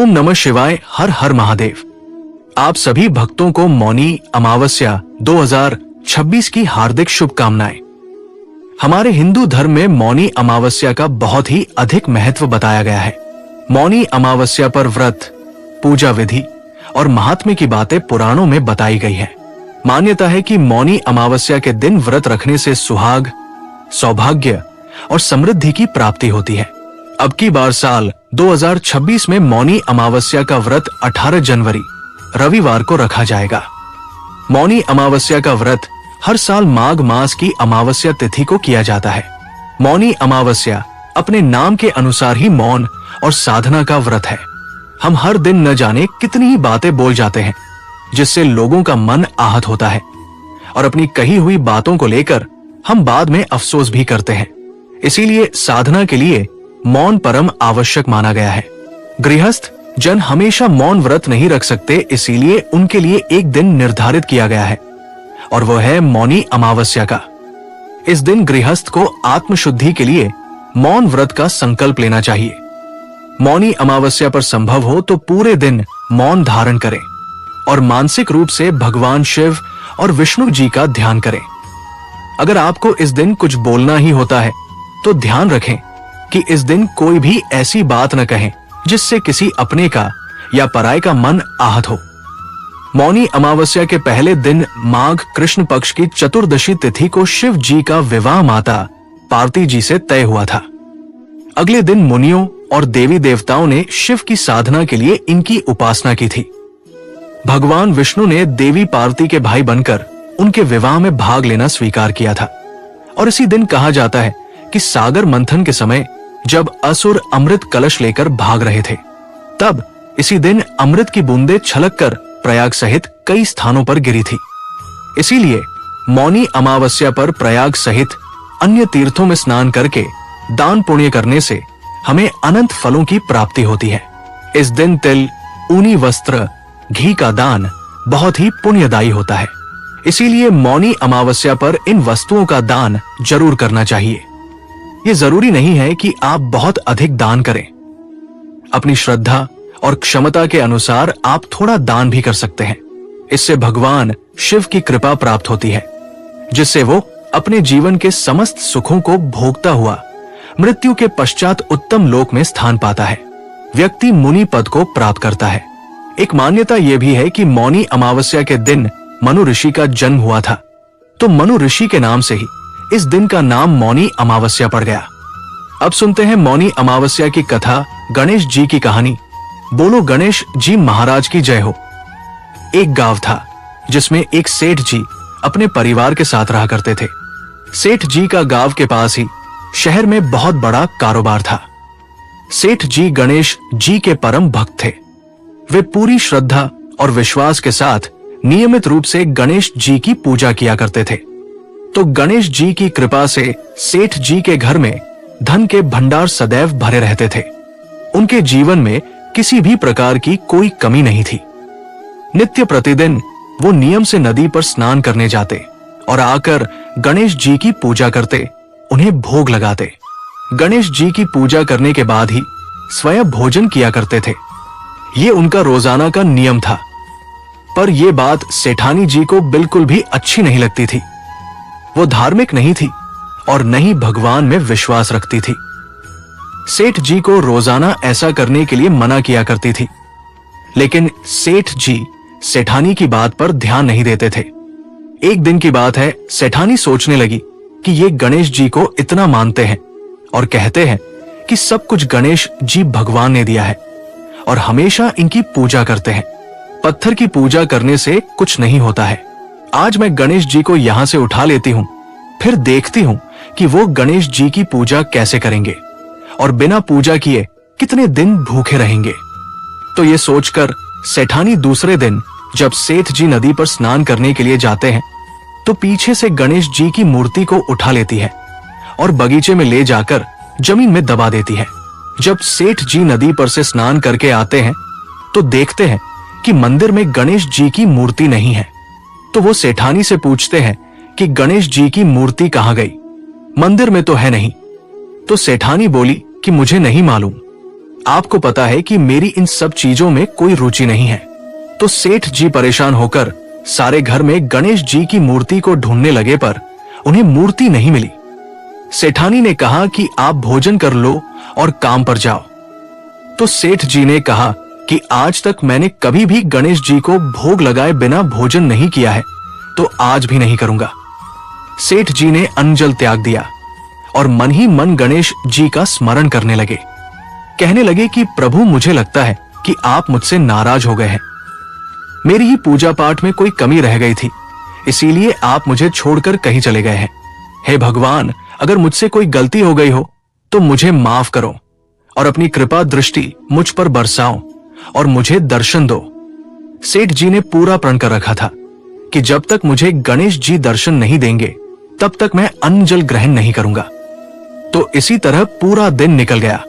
ओम नमः शिवाय। हर हर महादेव। आप सभी भक्तों को मौनी अमावस्या 2026 की हार्दिक शुभकामनाएं। हमारे हिंदू धर्म में मौनी अमावस्या का बहुत ही अधिक महत्व बताया गया है। मौनी अमावस्या पर व्रत, पूजा विधि और महात्म्य की बातें पुराणों में बताई गई है। मान्यता है कि मौनी अमावस्या के दिन व्रत रखने से सुहाग, सौभाग्य और समृद्धि की प्राप्ति होती है। अब की बार साल 2026 में मौनी अमावस्या का व्रत 18 जनवरी रविवार को रखा जाएगा। मौनी अमावस्या का व्रत हर साल माघ मास की अमावस्या तिथि को किया जाता है। मौनी अमावस्या अपने नाम के अनुसार ही मौन और साधना का व्रत है। हम हर दिन न जाने कितनी ही बातें बोल जाते हैं, जिससे लोगों का मन आहत होता है और अपनी कही हुई बातों को लेकर हम बाद में अफसोस भी करते हैं। इसीलिए साधना के लिए मौन परम आवश्यक माना गया है। गृहस्थ जन हमेशा मौन व्रत नहीं रख सकते, इसीलिए उनके लिए एक दिन निर्धारित किया गया है और वह है मौनी अमावस्या का। इस दिन गृहस्थ को आत्मशुद्धि के लिए मौन व्रत का संकल्प लेना चाहिए। मौनी अमावस्या पर संभव हो तो पूरे दिन मौन धारण करें और मानसिक रूप से भगवान शिव और विष्णु जी का ध्यान करें। अगर आपको इस दिन कुछ बोलना ही होता है तो ध्यान रखें कि इस दिन कोई भी ऐसी बात न कहें जिससे किसी अपने का या पराये का मन आहत हो। मौनी अमावस्या के पहले दिन माघ कृष्ण पक्ष की चतुर्दशी तिथि को शिव जी का विवाह माता पार्वती जी से तय हुआ था। अगले दिन मुनियों और देवी देवताओं ने शिव की साधना के लिए इनकी उपासना की थी। भगवान विष्णु ने देवी पार्वती के भाई बनकर उनके विवाह में भाग लेना स्वीकार किया था और इसी दिन कहा जाता है कि सागर मंथन के समय जब असुर अमृत कलश लेकर भाग रहे थे, तब इसी दिन अमृत की बूंदें छलककर प्रयाग सहित कई स्थानों पर गिरी थी। इसीलिए मौनी अमावस्या पर प्रयाग सहित अन्य तीर्थों में स्नान करके दान पुण्य करने से हमें अनंत फलों की प्राप्ति होती है। इस दिन तिल, ऊनी वस्त्र, घी का दान बहुत ही पुण्यदायी होता है। इसीलिए मौनी अमावस्या पर इन वस्तुओं का दान जरूर करना चाहिए। ये जरूरी नहीं है कि आप बहुत अधिक दान करें। अपनी श्रद्धा और क्षमता के अनुसार आप थोड़ा दान भी कर सकते हैं। इससे भगवान शिव की कृपा प्राप्त होती है, जिससे वो अपने जीवन के समस्त सुखों को भोगता हुआ मृत्यु के पश्चात उत्तम लोक में स्थान पाता है। व्यक्ति मुनि पद को प्राप्त करता है। एक मान्यता यह भी है कि मौनी अमावस्या के दिन मनु ऋषि का जन्म हुआ था, तो मनु ऋषि के नाम से ही इस दिन का नाम मौनी अमावस्या पड़ गया। अब सुनते हैं मौनी अमावस्या की कथा, गणेश जी की कहानी। बोलो गणेश जी महाराज की जय हो। एक गांव था जिसमें एक सेठ जी अपने परिवार के साथ रहा करते थे। सेठ जी का गांव के पास ही शहर में बहुत बड़ा कारोबार था। सेठ जी गणेश जी के परम भक्त थे। वे पूरी श्रद्धा और विश्वास के साथ नियमित रूप से गणेश जी की पूजा किया करते थे। तो गणेश जी की कृपा से सेठ जी के घर में धन के भंडार सदैव भरे रहते थे। उनके जीवन में किसी भी प्रकार की कोई कमी नहीं थी। नित्य प्रतिदिन वो नियम से नदी पर स्नान करने जाते और आकर गणेश जी की पूजा करते, उन्हें भोग लगाते। गणेश जी की पूजा करने के बाद ही स्वयं भोजन किया करते थे। ये उनका रोजाना का नियम था। पर यह बात सेठानी जी को बिल्कुल भी अच्छी नहीं लगती थी। वो धार्मिक नहीं थी और न ही भगवान में विश्वास रखती थी। सेठ जी को रोजाना ऐसा करने के लिए मना किया करती थी, लेकिन सेठ जी सेठानी की बात पर ध्यान नहीं देते थे। एक दिन की बात है, सेठानी सोचने लगी कि ये गणेश जी को इतना मानते हैं और कहते हैं कि सब कुछ गणेश जी भगवान ने दिया है और हमेशा इनकी पूजा करते हैं। पत्थर की पूजा करने से कुछ नहीं होता है। आज मैं गणेश जी को यहां से उठा लेती हूं, फिर देखती हूं कि वो गणेश जी की पूजा कैसे करेंगे और बिना पूजा किए कितने दिन भूखे रहेंगे। तो ये सोचकर सेठानी दूसरे दिन जब सेठ जी नदी पर स्नान करने के लिए जाते हैं, तो पीछे से गणेश जी की मूर्ति को उठा लेती है और बगीचे में ले जाकर जमीन में दबा देती है। जब सेठ जी नदी पर से स्नान करके आते हैं तो देखते हैं कि मंदिर में गणेश जी की मूर्ति नहीं है। तो वो सेठानी से पूछते हैं कि गणेश जी की मूर्ति कहाँ गई, मंदिर में तो है नहीं। तो सेठानी बोली कि मुझे नहीं मालूम, आपको पता है कि मेरी इन सब चीजों में कोई रुचि नहीं है। तो सेठ जी परेशान होकर सारे घर में गणेश जी की मूर्ति को ढूंढने लगे, पर उन्हें मूर्ति नहीं मिली। सेठानी ने कहा कि आप भोजन कर लो और काम पर जाओ। तो सेठ जी ने कहा कि आज तक मैंने कभी भी गणेश जी को भोग लगाए बिना भोजन नहीं किया है, तो आज भी नहीं करूंगा। सेठ जी ने अन्न जल त्याग दिया और मन ही मन गणेश जी का स्मरण करने लगे। कहने लगे कि प्रभु, मुझे लगता है कि आप मुझसे नाराज हो गए हैं। मेरी ही पूजा पाठ में कोई कमी रह गई थी, इसीलिए आप मुझे छोड़कर कहीं चले गए हैं। हे भगवान, अगर मुझसे कोई गलती हो गई हो तो मुझे माफ करो और अपनी कृपा दृष्टि मुझ पर बरसाओ और मुझे दर्शन दो। सेठ जी ने पूरा प्रण कर रखा था कि जब तक मुझे गणेश जी दर्शन नहीं देंगे तब तक मैं अन्न जल ग्रहण नहीं करूंगा। तो इसी तरह पूरा दिन निकल गया।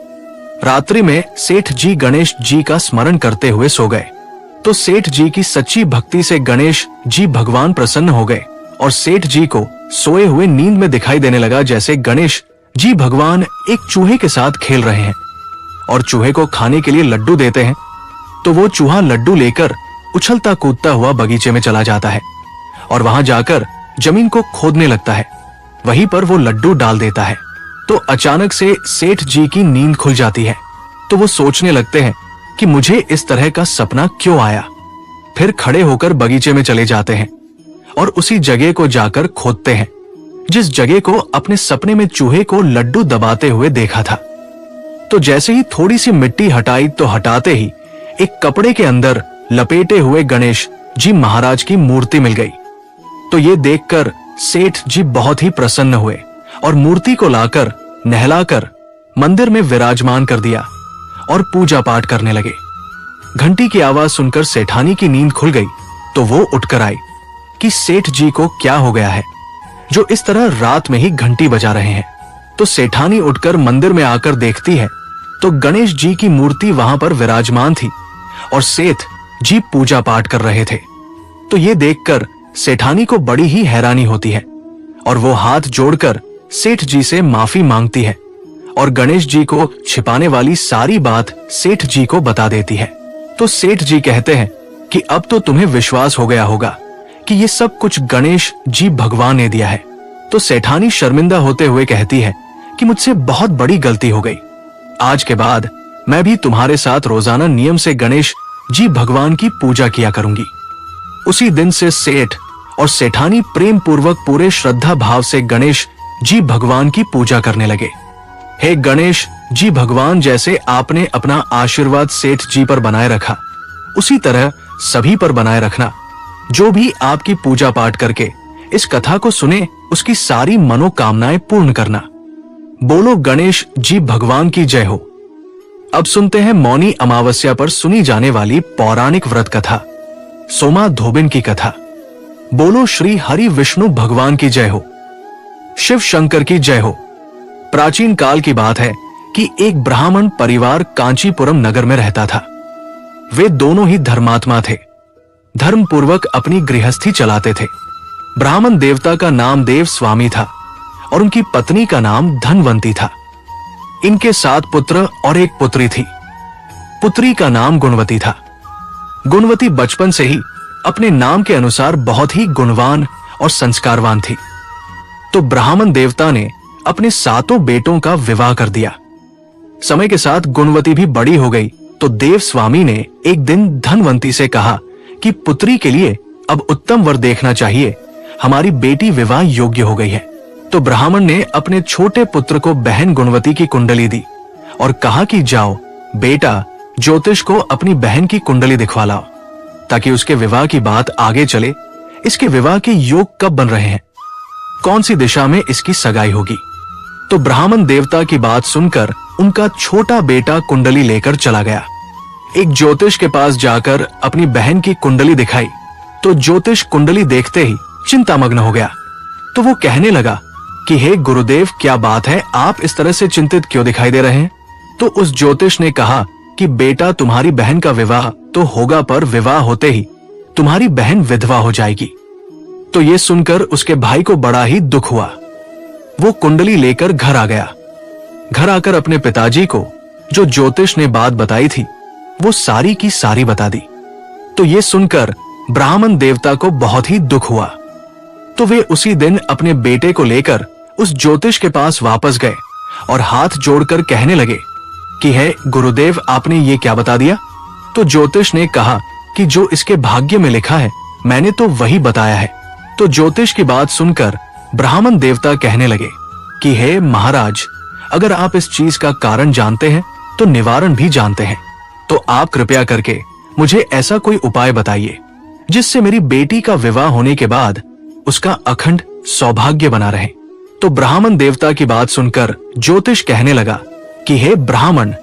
रात्रि में सेठ जी गणेश जी का स्मरण करते हुए सो गए। तो सेठ जी की सच्ची भक्ति से गणेश जी भगवान प्रसन्न हो गए और सेठ जी को सोए हुए नींद में दिखाई देने लगा जैसे गणेश जी भगवान एक चूहे के साथ खेल रहे हैं और चूहे को खाने के लिए लड्डू देते हैं। तो वो चूहा लड्डू लेकर उछलता कूदता हुआ बगीचे में चला जाता है और वहां जाकर जमीन को खोदने लगता है। वहीं पर वो लड्डू डाल देता है। तो अचानक से सेठ जी की नींद खुल जाती है। तो वो सोचने लगते हैं कि मुझे इस तरह का सपना क्यों आया। फिर खड़े होकर बगीचे में चले जाते हैं और उसी जगह को जाकर खोदते हैं जिस जगह को अपने सपने में चूहे को लड्डू दबाते हुए देखा था। तो जैसे ही थोड़ी सी मिट्टी हटाई तो हटाते ही एक कपड़े के अंदर लपेटे हुए गणेश जी महाराज की मूर्ति मिल गई। तो ये देखकर सेठ जी बहुत ही प्रसन्न हुए और मूर्ति को लाकर नहलाकर मंदिर में विराजमान कर दिया और पूजा पाठ करने लगे। घंटी की आवाज सुनकर सेठानी की नींद खुल गई। तो वो उठकर आई कि सेठ जी को क्या हो गया है जो इस तरह रात में ही घंटी बजा रहे हैं। तो सेठानी उठकर मंदिर में आकर देखती है तो गणेश जी की मूर्ति वहां पर विराजमान थी और सेठ जी पूजा पाठ कर रहे थे। तो ये देखकर सेठानी को बड़ी ही हैरानी होती है और वो हाथ जोड़कर सेठ जी से माफी मांगती है और गणेश जी को छिपाने वाली सारी बात सेठ जी को बता देती है। तो सेठ जी कहते हैं कि अब तो तुम्हें विश्वास हो गया होगा कि ये सब कुछ गणेश जी भगवान ने दिया है। तो सेठानी शर्मिंदा होते हुए कहती है कि मुझसे बहुत बड़ी गलती हो गई। आज के बाद मैं भी तुम्हारे साथ रोजाना नियम से गणेश जी भगवान की पूजा किया करूंगी। उसी दिन से सेठ और सेठानी प्रेम पूर्वक पूरे श्रद्धा भाव से गणेश जी भगवान की पूजा करने लगे। हे गणेश जी भगवान, जैसे आपने अपना आशीर्वाद सेठ जी पर बनाए रखा, उसी तरह सभी पर बनाए रखना। जो भी आपकी पूजा पाठ करके इस कथा को सुने उसकी सारी मनोकामनाएं पूर्ण करना। बोलो गणेश जी भगवान की जय हो। अब सुनते हैं मौनी अमावस्या पर सुनी जाने वाली पौराणिक व्रत कथा, सोमा धोबिन की कथा। बोलो श्री हरि विष्णु भगवान की जय हो, शिव शंकर की जय हो। प्राचीन काल की बात है कि एक ब्राह्मण परिवार कांचीपुरम नगर में रहता था। वे दोनों ही धर्मात्मा थे, धर्म पूर्वक अपनी गृहस्थी चलाते थे। ब्राह्मण देवता का नाम देव स्वामी था और उनकी पत्नी का नाम धनवंती था। इनके 7 पुत्र और एक पुत्री थी। पुत्री का नाम गुणवती था। गुणवती बचपन से ही अपने नाम के अनुसार बहुत ही गुणवान और संस्कारवान थी। तो ब्राह्मण देवता ने अपने 7 बेटों का विवाह कर दिया। समय के साथ गुणवती भी बड़ी हो गई। तो देव स्वामी ने एक दिन धनवंती से कहा कि पुत्री के लिए अब उत्तम वर देखना चाहिए, हमारी बेटी विवाह योग्य हो गई है। तो ब्राह्मण ने अपने छोटे पुत्र को बहन गुणवती की कुंडली दी और कहा कि जाओ बेटा, ज्योतिष को अपनी बहन की कुंडली दिखवा लाओ ताकि उसके विवाह की बात आगे चले। इसके विवाह के योग कब बन रहे हैं, कौन सी दिशा में इसकी सगाई होगी। तो ब्राह्मण देवता की बात सुनकर उनका छोटा बेटा कुंडली लेकर चला गया। एक ज्योतिष के पास जाकर अपनी बहन की कुंडली दिखाई तो ज्योतिष कुंडली देखते ही चिंतामग्न हो गया। तो वो कहने लगा कि हे गुरुदेव, क्या बात है, आप इस तरह से चिंतित क्यों दिखाई दे रहे हैं। तो उस ज्योतिष ने कहा कि बेटा, तुम्हारी बहन का विवाह तो होगा, पर विवाह होते ही तुम्हारी बहन विधवा हो जाएगी। तो ये सुनकर उसके भाई को बड़ा ही दुख हुआ। वो कुंडली लेकर घर आ गया। घर आकर अपने पिताजी को जो ज्योतिष ने बात बताई थी वो सारी की सारी बता दी। तो ये सुनकर ब्राह्मण देवता को बहुत ही दुख हुआ। तो वे उसी दिन अपने बेटे को लेकर उस ज्योतिष के पास वापस गए और हाथ जोड़कर कहने लगे कि हे गुरुदेव, आपने ये क्या बता दिया? तो ज्योतिष ने कहा कि जो इसके भाग्य में लिखा है मैंने तो वही बताया है। तो ज्योतिष की बात सुनकर ब्राह्मण देवता कहने लगे कि हे महाराज, अगर आप इस चीज का कारण जानते हैं तो निवारण भी जानते हैं, तो आप कृपया करके मुझे ऐसा कोई उपाय बताइए जिससे मेरी बेटी का विवाह होने के बाद उसका अखंड सौभाग्य बना रहे। तो ब्राह्मण देवता की बात सुनकर ज्योतिष कहने लगा कि हे ब्राह्मण,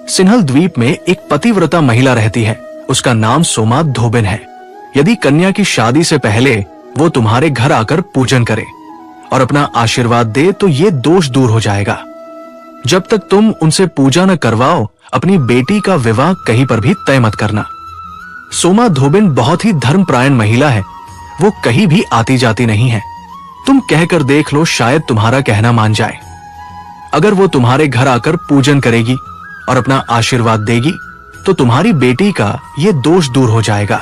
सिन्हल द्वीप में एक पतिव्रता महिला रहती है, उसका नाम सोमा धोबिन है। यदि कन्या की शादी से पहले वो तुम्हारे घर आकर पूजन करे और अपना आशीर्वाद दे तो ये दोष दूर हो जाएगा। जब तक तुम उनसे पूजा न करवाओ अपनी बेटी का विवाह कहीं पर भी तय मत करना। सोमा धोबिन बहुत ही धर्मपरायण महिला है, वो कहीं भी आती जाती नहीं है। तुम कहकर देख लो, शायद तुम्हारा कहना मान जाए। अगर वो तुम्हारे घर आकर पूजन करेगी और अपना आशीर्वाद देगी तो तुम्हारी बेटी का ये दोष दूर हो जाएगा।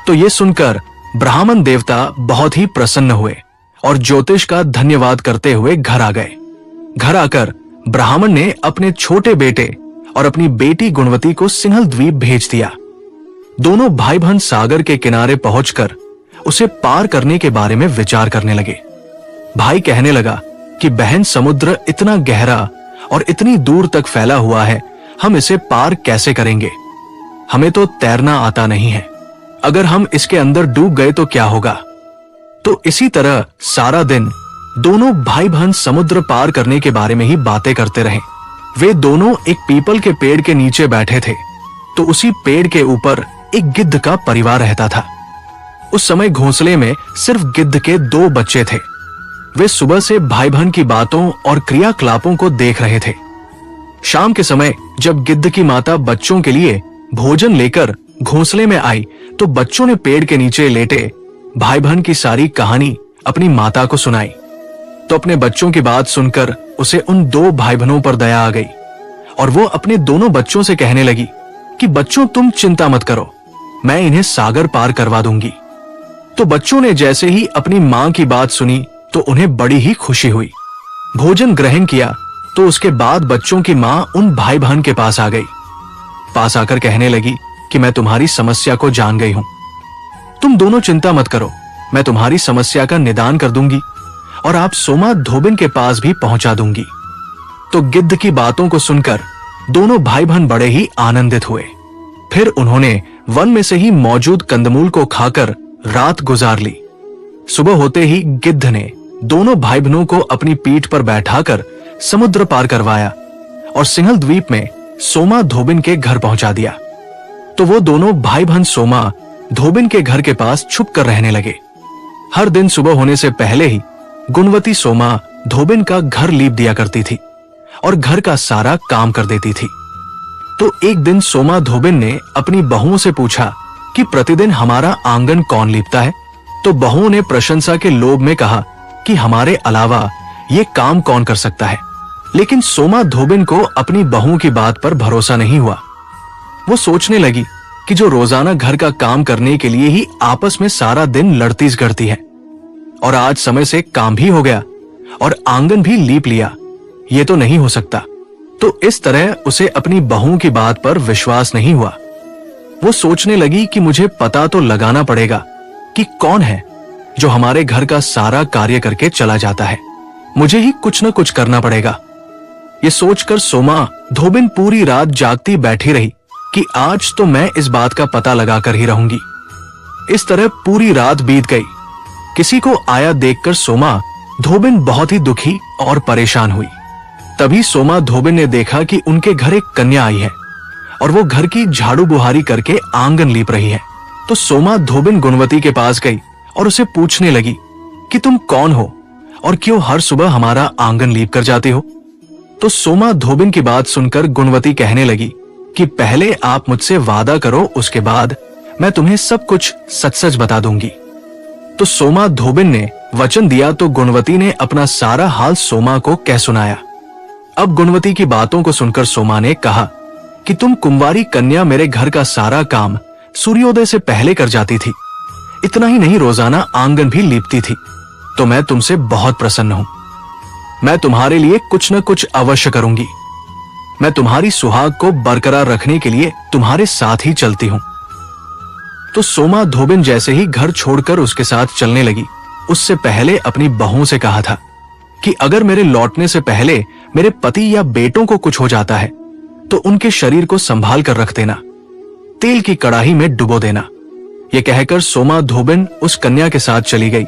तो ये सुनकर ब्राह्मण देवता बहुत ही प्रसन्न हुए और ज्योतिष का धन्यवाद करते हुए घर आ गए। घर आकर ब्राह्मण ने अपने छोटे बेटे और अपनी बेटी गुणवती को सिन्हल द्वीप भेज दिया। दोनों भाई बहन सागर के किनारे पहुंचकर उसे पार करने के बारे में विचार करने लगे। भाई कहने लगा कि बहन, समुद्र इतना गहरा और इतनी दूर तक फैला हुआ है, हम इसे पार कैसे करेंगे? हमें तो तैरना आता नहीं है, अगर हम इसके अंदर डूब गए तो क्या होगा? तो इसी तरह सारा दिन दोनों भाई बहन समुद्र पार करने के बारे में ही बातें करते रहे। वे दोनों एक पीपल के पेड़ के नीचे बैठे थे, तो उसी पेड़ के ऊपर एक गिद्ध का परिवार रहता था। उस समय घोंसले में सिर्फ गिद्ध के 2 बच्चे थे। वे सुबह से भाई बहन की बातों और क्रियाकलापों को देख रहे थे। शाम के समय जब गिद्ध की माता बच्चों के लिए भोजन लेकर घोंसले में आई तो बच्चों ने पेड़ के नीचे लेटे भाई बहन की सारी कहानी अपनी माता को सुनाई। तो अपने बच्चों की बात सुनकर उसे उन 2 भाई बहनों पर दया आ गई और वो अपने दोनों बच्चों से कहने लगी कि बच्चों, तुम चिंता मत करो, मैं इन्हें सागर पार करवा दूंगी। तो बच्चों ने जैसे ही अपनी मां की बात सुनी तो उन्हें बड़ी ही खुशी हुई। भोजन ग्रहण किया तो उसके बाद बच्चों की मां उन भाई बहन के पास आ गई। पास आकर कहने लगी कि मैं तुम्हारी समस्या को जान गई हूं, तुम दोनों चिंता मत करो, मैं तुम्हारी समस्या का निदान कर दूंगी और आप सोमा धोबिन के पास भी पहुंचा दूंगी। तो गिद्ध की बातों को सुनकर दोनों भाई बहन बड़े ही आनंदित हुए। फिर उन्होंने वन में से ही मौजूद कंदमूल को खाकर रात गुजार ली। सुबह होते ही गिद्ध ने दोनों भाई बहनों को अपनी पीठ पर बैठाकर समुद्र पार करवाया और सिन्हल द्वीप में सोमा धोबिन के घर पहुंचा दिया। तो वो दोनों भाई बहन सोमा धोबिन के घर के पास छुप कर रहने लगे। हर दिन सुबह होने से पहले ही गुणवती सोमा धोबिन का घर लीप दिया करती थी और घर का सारा काम कर देती थी। तो एक दिन सोमा धोबिन ने अपनी बहुओं से पूछा कि प्रतिदिन हमारा आंगन कौन लीपता है? तो बहुओं ने प्रशंसा के लोभ में कहा कि हमारे अलावा ये काम कौन कर सकता है। लेकिन सोमा धोबिन को अपनी बहुओं की बात पर भरोसा नहीं हुआ। वो सोचने लगी कि जो रोजाना घर का काम करने के लिए ही आपस में सारा दिन लड़ती झगड़ती है और आज समय से काम भी हो गया और आंगन भी लीप लिया, ये तो नहीं हो सकता। तो इस तरह उसे अपनी बहुओं की बात पर विश्वास नहीं हुआ। वो सोचने लगी कि मुझे पता तो लगाना पड़ेगा कि कौन है जो हमारे घर का सारा कार्य करके चला जाता है, मुझे ही कुछ न कुछ करना पड़ेगा। ये सोचकर सोमा धोबिन पूरी रात जागती बैठी रही कि आज तो मैं इस बात का पता लगाकर ही रहूंगी। इस तरह पूरी रात बीत गई। किसी को आया देखकर सोमा धोबिन बहुत ही दुखी और परेशान हुई। तभी सोमा धोबिन ने देखा कि उनके घर एक कन्या आई है और वो घर की झाड़ू बुहारी करके आंगन लीप रही है। तो सोमा धोबिन गुणवती के पास गई और उसे पूछने लगी कि तुम कौन हो और क्यों हर सुबह हमारा आंगन लीप कर जाते हो? तो सोमा धोबिन की बात सुनकर गुणवती कहने लगी कि पहले आप मुझसे वादा करो, उसके बाद मैं तुम्हें सब कुछ सच सच बता दूंगी। तो सोमा धोबिन ने वचन दिया तो गुणवती ने अपना सारा हाल सोमा को कह सुनाया। अब गुणवती की बातों को सुनकर सोमा ने कहा कि तुम कुंवारी कन्या मेरे घर का सारा काम सूर्योदय से पहले कर जाती थी। इतना ही नहीं, रोजाना आंगन भी लीपती थी। तो मैं तुमसे बहुत प्रसन्न हूं। मैं तुम्हारे लिए कुछ न कुछ अवश्य करूंगी। मैं तुम्हारी सुहाग को बरकरार रखने के लिए तुम्हारे साथ ही चलती हूं। तो सोमा धोबिन जैसे ही घर छोड़कर उसके साथ चलने लगी, उससे पहले अपनी बहू से कहा था कि अगर मेरे लौटने से पहले मेरे पति या बेटों को कुछ हो जाता है तो उनके शरीर को संभाल कर रख देना, तेल की कड़ाही में डुबो देना। यह कहकर सोमा धोबिन उस कन्या के साथ चली गई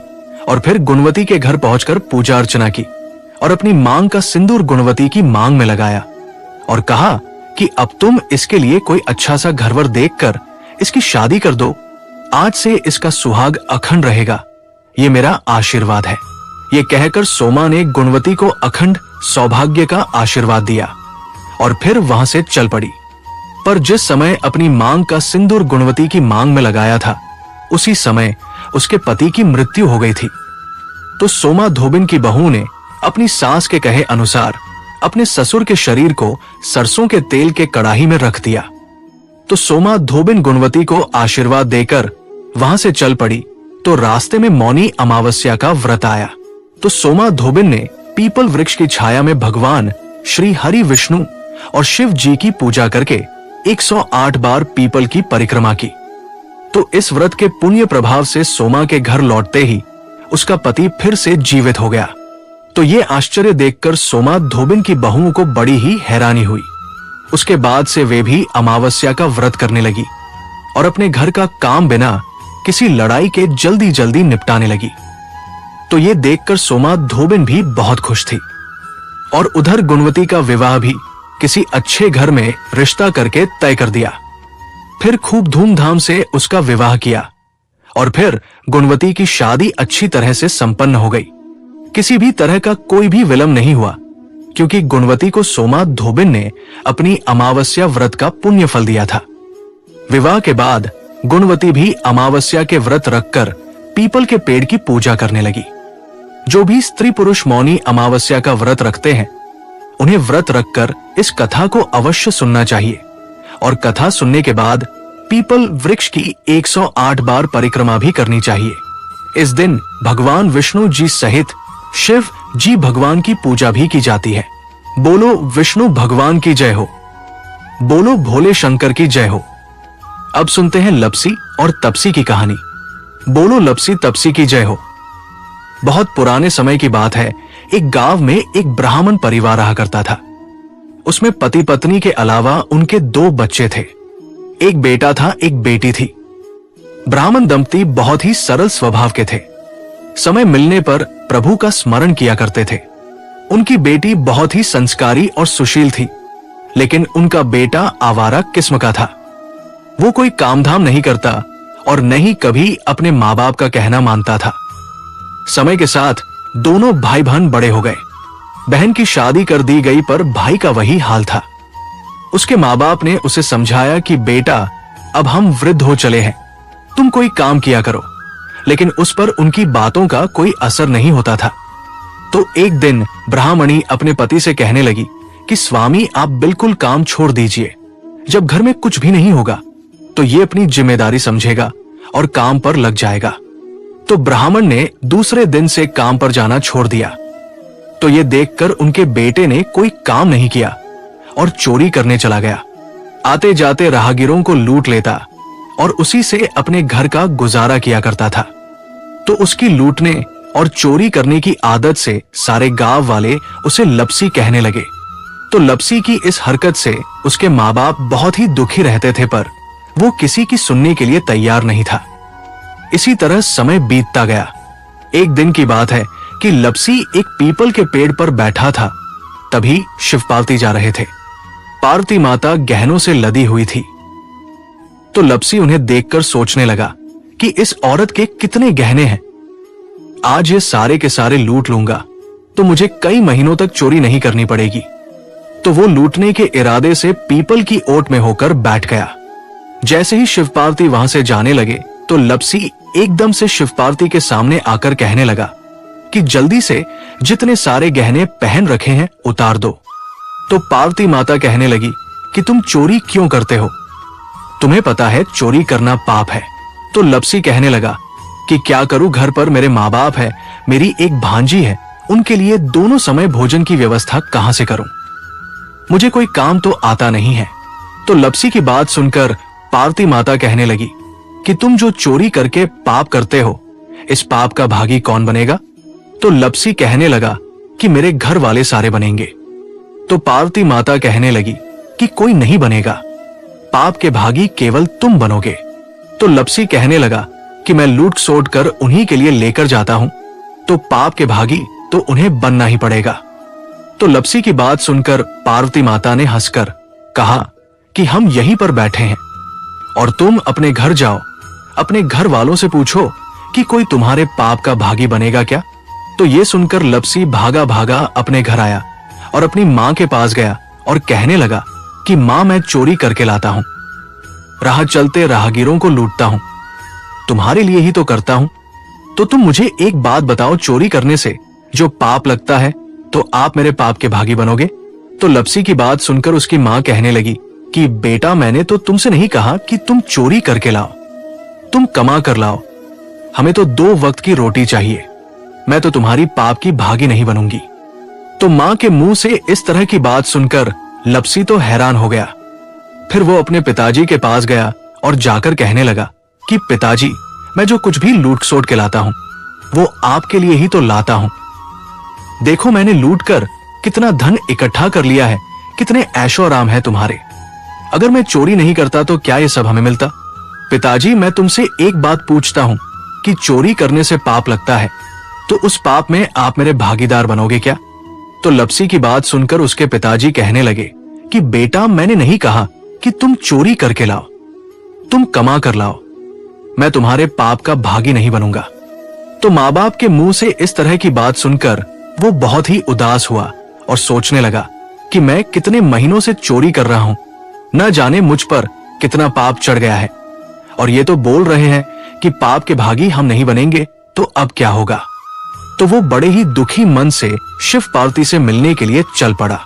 और फिर गुणवती के घर पहुंचकर पूजा अर्चना की और अपनी मांग का सिंदूर गुणवती की मांग में लगाया और कहा कि अब तुम इसके लिए कोई अच्छा सा घरवर देखकर इसकी शादी कर दो। आज से इसका सुहाग अखंड रहेगा, ये मेरा आशीर्वाद है। ये कहकर सोमा ने गुणवती को अखंड सौभाग्य का आशीर्वाद दिया और फिर वहां से चल पड़ी। पर जिस समय अपनी मांग का सिंदूर गुणवती की मांग में लगाया था, उसी समय उसके पति की मृत्यु हो गई थी। तो सोमा धोबिन की बहू ने अपनी सास के कहे अनुसार अपने ससुर के शरीर को सरसों के तेल के कड़ाही में रख दिया। तो सोमा धोबिन गुणवती को आशीर्वाद देकर वहां से चल पड़ी। तो रास्ते में मौनी अमावस्या का व्रत आया। तो सोमा धोबिन ने पीपल वृक्ष की छाया में भगवान श्री हरि विष्णु और शिव जी की पूजा करके 108 बार पीपल की परिक्रमा की। तो इस व्रत के पुण्य प्रभाव से सोमा के घर लौटते ही उसका पति फिर से जीवित हो गया। तो ये आश्चर्य देखकर सोमा धोबिन की बहुओं को बड़ी ही हैरानी हुई। उसके बाद से वे भी अमावस्या का व्रत करने लगी और अपने घर का काम बिना किसी लड़ाई के जल्दी जल्दी निपटाने लगी। तो ये देखकर सोमा धोबिन भी बहुत खुश थी और उधर गुणवती का विवाह भी किसी अच्छे घर में रिश्ता करके तय कर दिया। फिर खूब धूमधाम से उसका विवाह किया और फिर गुणवती की शादी अच्छी तरह से संपन्न हो गई। किसी भी तरह का कोई भी विलंब नहीं हुआ, क्योंकि गुणवती को सोमा धोबिन ने अपनी अमावस्या व्रत का पुण्य फल दिया था। विवाह के बाद गुणवती भी अमावस्या के व्रत रखकर पीपल के पेड़ की पूजा करने लगी। जो भी स्त्री पुरुष मौनी अमावस्या का व्रत रखते हैं, उन्हें व्रत रखकर इस कथा को अवश्य सुनना चाहिए और कथा सुनने के बाद पीपल वृक्ष की 108 बार परिक्रमा भी करनी चाहिए। इस दिन भगवान विष्णु जी सहित शिव जी भगवान की पूजा भी की जाती है। बोलो विष्णु भगवान की जय हो, बोलो भोले शंकर की जय हो। अब सुनते हैं लपसी और तपसी की कहानी। बोलो लपसी तपसी की जय हो। बहुत पुराने समय की बात है। एक गांव में एक ब्राह्मण परिवार रहा करता था। उसमें पति पत्नी के अलावा उनके 2 बच्चे थे। एक बेटा था, एक बेटी थी। ब्राह्मण दंपति बहुत ही सरल स्वभाव के थे। समय मिलने पर प्रभु का स्मरण किया करते थे। उनकी बेटी बहुत ही संस्कारी और सुशील थी, लेकिन उनका बेटा आवारा किस्म का था। वो कोई कामधाम नहीं करता और न ही कभी अपने माँ बाप का कहना मानता था। समय के साथ दोनों भाई बहन बड़े हो गए। बहन की शादी कर दी गई, पर भाई का वही हाल था। उसके माँ बाप ने उसे समझाया कि बेटा, अब हम वृद्ध हो चले हैं, तुम कोई काम किया करो, लेकिन उस पर उनकी बातों का कोई असर नहीं होता था। तो एक दिन ब्राह्मणी अपने पति से कहने लगी कि स्वामी, आप बिल्कुल काम छोड़ दीजिए। जब घर में कुछ भी नहीं होगा तो ये अपनी जिम्मेदारी समझेगा और काम पर लग जाएगा। तो ब्राह्मण ने दूसरे दिन से काम पर जाना छोड़ दिया। तो ये देखकर उनके बेटे ने कोई काम नहीं किया और चोरी करने चला गया। आते जाते राहगीरों को लूट लेता और उसी से अपने घर का गुजारा किया करता था। तो उसकी लूटने और चोरी करने की आदत से सारे गांव वाले उसे लपसी कहने लगे। तो लपसी की इस हरकत से उसके माँ बाप बहुत ही दुखी रहते थे, पर वो किसी की सुनने के लिए तैयार नहीं था। इसी तरह समय बीतता गया। एक दिन की बात है कि लपसी एक पीपल के पेड़ पर बैठा था। तभी शिव पार्वती जा रहे थे। पार्वती माता गहनों से लदी हुई थी। तो लपसी उन्हें देखकर सोचने लगा कि इस औरत के कितने गहने हैं। आज ये सारे के सारे लूट लूंगा तो मुझे कई महीनों तक चोरी नहीं करनी पड़ेगी। तो वो लूटने के इरादे से पीपल की ओट में होकर बैठ गया। जैसे ही शिव पार्वती वहां से जाने लगे तो लपसी एकदम से शिव पार्वती के सामने आकर कहने लगा कि जल्दी से जितने सारे गहने पहन रखे हैं उतार दो। तो पार्वती माता कहने लगी कि तुम चोरी क्यों करते हो? तुम्हें पता है चोरी करना पाप है। तो लपसी कहने लगा कि क्या करूं, घर पर मेरे माँ बाप है, मेरी एक भांजी है, उनके लिए दोनों समय भोजन की व्यवस्था कहां से करूं? मुझे कोई काम तो आता नहीं है। तो लपसी की बात सुनकर पार्वती माता कहने लगी कि तुम जो चोरी करके पाप करते हो, इस पाप का भागी कौन बनेगा? तो लपसी कहने लगा कि मेरे घर वाले सारे बनेंगे। तो पार्वती माता कहने लगी कि कोई नहीं बनेगा, पाप के भागी केवल तुम बनोगे। तो लपसी कहने लगा कि मैं लूट सोट कर उन्हीं के लिए लेकर जाता हूं, तो पाप के भागी तो उन्हें बनना ही पड़ेगा। तो लपसी की बात सुनकर पार्वती माता ने हंसकर कहा कि हम यहीं पर बैठे हैं और तुम अपने घर जाओ, अपने घर वालों से पूछो कि कोई तुम्हारे पाप का भागी बनेगा क्या? तो ये सुनकर लपसी भागा भागा अपने घर आया और अपनी मां के पास गया और कहने लगा कि मां, मैं चोरी करके लाता हूं, राह चलते राहगीरों को लूटता हूं, तुम्हारे लिए ही तो करता हूं। तो तुम मुझे एक बात बताओ, चोरी करने से जो पाप लगता है तो आप मेरे पाप के भागी बनोगे? तो लपसी की बात सुनकर उसकी मां कहने लगी कि बेटा, मैंने तो तुमसे नहीं कहा कि तुम चोरी करके लाओ, तुम कमा कर लाओ, हमें तो 2 वक्त की रोटी चाहिए, मैं तो तुम्हारी पाप की भागी नहीं बनूंगी। तो मां के मुंह से इस तरह की बात सुनकर लपसी तो हैरान हो गया। फिर वो अपने पिताजी के पास गया और जाकर कहने लगा कि पिताजी, मैं जो कुछ भी लूट सोट के लाता हूं वो आपके लिए ही तो लाता हूं। देखो मैंने लूट कर कितना धन इकट्ठा कर लिया है, कितने ऐशो आराम है तुम्हारे। अगर मैं चोरी नहीं करता तो क्या ये सब हमें मिलता? पिताजी, मैं तुमसे एक बात पूछता हूं कि चोरी करने से पाप लगता है तो उस पाप में आप मेरे भागीदार बनोगे क्या? तो लपसी की बात सुनकर उसके पिताजी कहने लगे कि बेटा, मैंने नहीं कहा कि तुम चोरी करके लाओ, तुम कमा कर लाओ, मैं तुम्हारे पाप का भागी नहीं बनूंगा। तो माँ बाप के मुंह से इस तरह की बात सुनकर वो बहुत ही उदास हुआ और सोचने लगा कि मैं कितने महीनों से चोरी कर रहा हूं, न जाने मुझ पर कितना पाप चढ़ गया है, और ये तो बोल रहे हैं कि पाप के भागी हम नहीं बनेंगे, तो अब क्या होगा? तो वो बड़े ही दुखी मन से शिव पार्वती से मिलने के लिए चल पड़ा।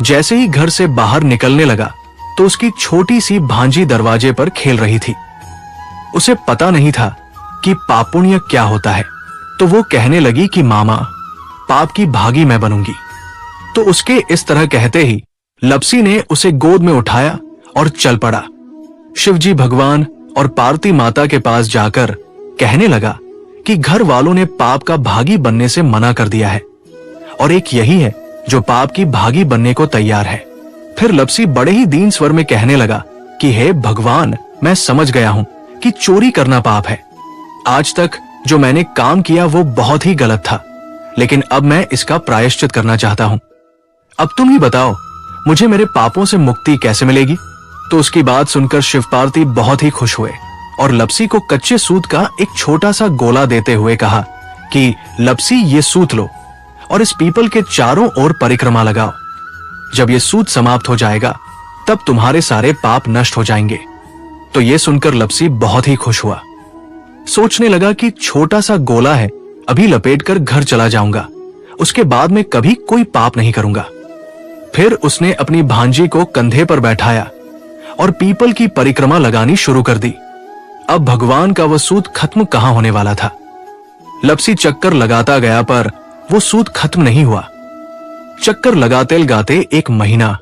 जैसे ही घर से बाहर निकलने लगा तो उसकी छोटी सी भांजी दरवाजे पर खेल रही थी। उसे पता नहीं था कि पाप पुण्य क्या होता है, तो वो कहने लगी कि मामा, पाप की भागी मैं बनूंगी। तो उसके इस तरह कहते ही लपसी ने उसे गोद में उठाया और चल पड़ा। शिवजी भगवान और पार्वती माता के पास जाकर कहने लगा कि घर वालों ने पाप का भागी बनने से मना कर दिया है और एक यही है जो पाप की भागी बनने को तैयार है। फिर लपसी बड़े ही दीन स्वर में कहने लगा कि हे भगवान, मैं समझ गया हूं कि चोरी करना पाप है। आज तक जो मैंने काम किया वो बहुत ही गलत था, लेकिन अब मैं इसका प्रायश्चित करना चाहता हूं। अब तुम ही बताओ, मुझे मेरे पापों से मुक्ति कैसे मिलेगी? तो उसकी बात सुनकर शिव पार्वती बहुत ही खुश हुए और लपसी को कच्चे सूत का एक छोटा सा गोला देते हुए कहा कि लपसी, ये सूत लो और इस पीपल के चारों ओर परिक्रमा लगाओ। जब ये सूत समाप्त हो जाएगा तब तुम्हारे सारे पाप नष्ट हो जाएंगे। तो ये सुनकर लपसी बहुत ही खुश हुआ। सोचने लगा कि छोटा सा गोला है, अभी लपेटकर घर चला जाऊंगा, उसके बाद में कभी कोई पाप नहीं करूंगा। फिर उसने अपनी भांजी को कंधे पर बैठाया और पीपल की परिक्रमा लगानी शुरू कर दी। अब भगवान का वह सूत खत्म कहां होने वाला था। लपसी चक्कर लगाता गया पर वो सूत खत्म नहीं हुआ। चक्कर लगाते लगाते 1 महीना,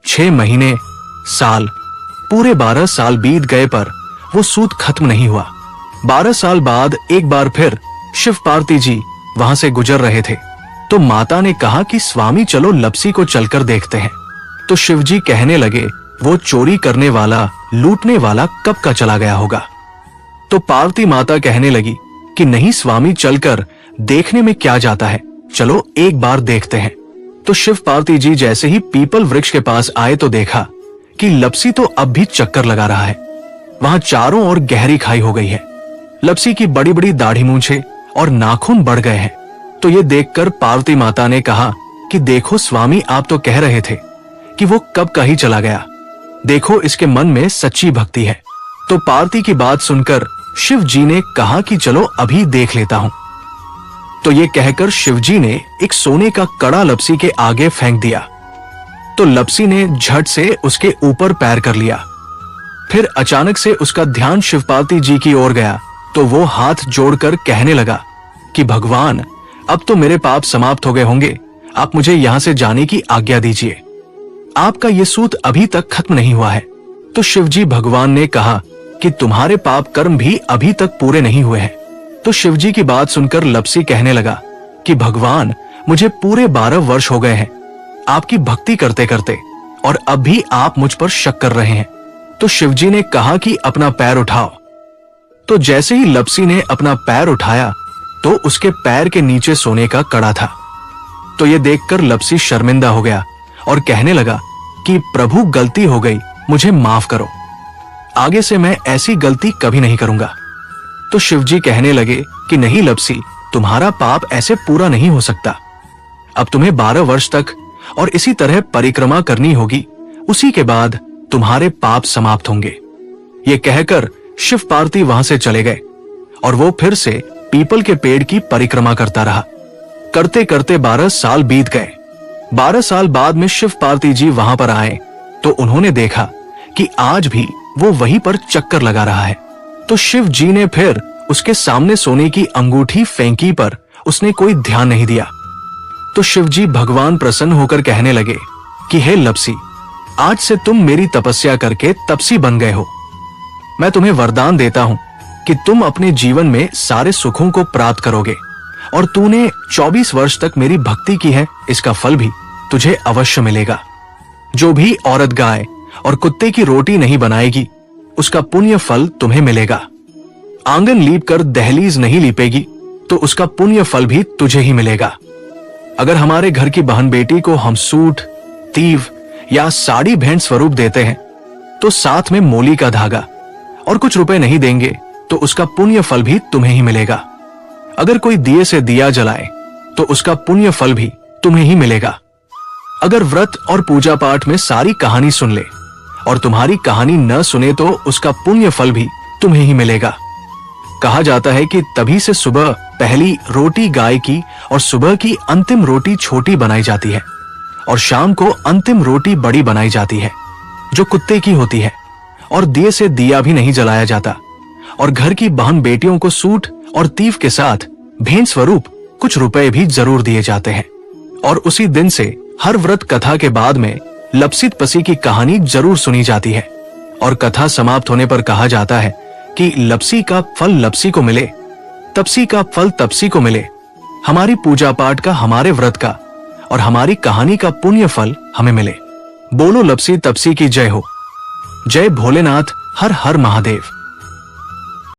6 महीने, साल, पूरे 12 साल बीत गए पर वो सूत खत्म नहीं हुआ। 12 साल बाद एक बार फिर शिव पार्वती जी वहां से गुजर रहे थे, तो माता ने कहा कि स्वामी चलो लपसी को चलकर देखते हैं। तो शिवजी कहने लगे, वो चोरी करने वाला, लूटने वाला कब का चला गया होगा। तो पार्वती माता कहने लगी कि नहीं स्वामी, चलकर देखने में क्या जाता है, चलो एक बार देखते हैं। तो शिव पार्वती जी जैसे ही पीपल वृक्ष के पास आए तो देखा कि लपसी तो अब भी चक्कर लगा रहा है। वहां चारों ओर गहरी खाई हो गई है। लपसी की बड़ी बड़ी दाढ़ी मूंछें और नाखून बढ़ गए हैं। तो ये देखकर पार्वती माता ने कहा कि देखो स्वामी, आप तो कह रहे थे कि वो कब का ही चला गया, देखो इसके मन में सच्ची भक्ति है। तो पार्वती की बात सुनकर शिव जी ने कहा कि चलो अभी देख लेता हूं। तो ये कहकर शिवजी ने एक सोने का कड़ा लपसी के आगे फेंक दिया तो लपसी ने झट से उसके ऊपर पैर कर लिया। फिर अचानक से उसका ध्यान शिवपार्वती जी की ओर गया तो वो हाथ जोड़कर कहने लगा कि भगवान, अब तो मेरे पाप समाप्त हो गए होंगे, आप मुझे यहां से जाने की आज्ञा दीजिए। आपका ये सूत अभी तक खत्म नहीं हुआ है। तो शिवजी भगवान ने कहा कि तुम्हारे पाप कर्म भी अभी तक पूरे नहीं हुए हैं। तो शिवजी की बात सुनकर लपसी कहने लगा कि भगवान, मुझे पूरे 12 वर्ष हो गए हैं आपकी भक्ति करते करते, और अब भी आप मुझ पर शक कर रहे हैं। तो शिवजी ने कहा कि अपना पैर उठाओ। तो जैसे ही लपसी ने अपना पैर उठाया तो उसके पैर के नीचे सोने का कड़ा था। तो ये देखकर लपसी शर्मिंदा हो गया और कहने लगा कि प्रभु, गलती हो गई, मुझे माफ करो, आगे से मैं ऐसी गलती कभी नहीं करूंगा। तो शिवजी कहने लगे कि नहीं लपसी, तुम्हारा पाप ऐसे पूरा नहीं हो सकता। अब तुम्हें 12 वर्ष तक और इसी तरह परिक्रमा करनी होगी, उसी के बाद तुम्हारे पाप समाप्त होंगे। ये कहकर शिव पार्वती वहां से चले गए और वो फिर से पीपल के पेड़ की परिक्रमा करता रहा। करते करते 12 साल बीत गए। 12 साल बाद में शिव पार्वती जी वहां पर आए तो उन्होंने देखा कि आज भी वो वहीं पर चक्कर लगा रहा है। तो शिव जी ने फिर उसके सामने सोने की अंगूठी फेंकी पर उसने कोई ध्यान नहीं दिया। तो शिव जी भगवान प्रसन्न होकर कहने लगे कि हे लपसी, आज से तुम मेरी तपस्या करके तपसी बन गए हो। मैं तुम्हें वरदान देता हूं कि तुम अपने जीवन में सारे सुखों को प्राप्त करोगे, और तूने 24 वर्ष तक मेरी भक्ति की है, इसका फल भी तुझे अवश्य मिलेगा। जो भी औरत गाय और कुत्ते की रोटी नहीं बनाएगी, उसका पुण्य फल तुम्हें मिलेगा। आंगन लीप कर दहलीज नहीं लीपेगी तो उसका पुण्य फल भी तुझे ही मिलेगा। अगर हमारे घर की बहन बेटी को हम सूट, तीव या साड़ी भेंट स्वरूप देते हैं तो साथ में मोली का धागा और कुछ रुपए नहीं देंगे तो उसका पुण्य फल भी तुम्हें ही मिलेगा। अगर कोई दिए से दिया जलाए तो उसका पुण्य फल भी तुम्हें ही मिलेगा। अगर व्रत और पूजा पाठ में सारी कहानी सुन ले और तुम्हारी कहानी न सुने तो उसका पुण्य फल भी तुम्हें ही मिलेगा। कहा जाता है कि तभी से सुबह पहली रोटी गाय की और सुबह की अंतिम रोटी छोटी बनाई जाती है और शाम को अंतिम रोटी बड़ी बनाई जाती है जो कुत्ते की होती है, और दिए से दिया भी नहीं जलाया जाता, और घर की बहन बेटियों को सूट और तीव के साथ भेंट स्वरूप कुछ रुपए भी जरूर दिए जाते हैं। और उसी दिन से हर व्रत कथा के बाद में लपसित पसी की कहानी जरूर सुनी जाती है, और कथा समाप्त होने पर कहा जाता है कि लपसी का फल लपसी को मिले, तपसी का फल तपसी को मिले। हमारी पूजा पाठ का, हमारे व्रत का और हमारी कहानी का पुण्य फल हमें मिले। बोलो लपसी तपसी की जय हो। जय भोलेनाथ, हर हर महादेव।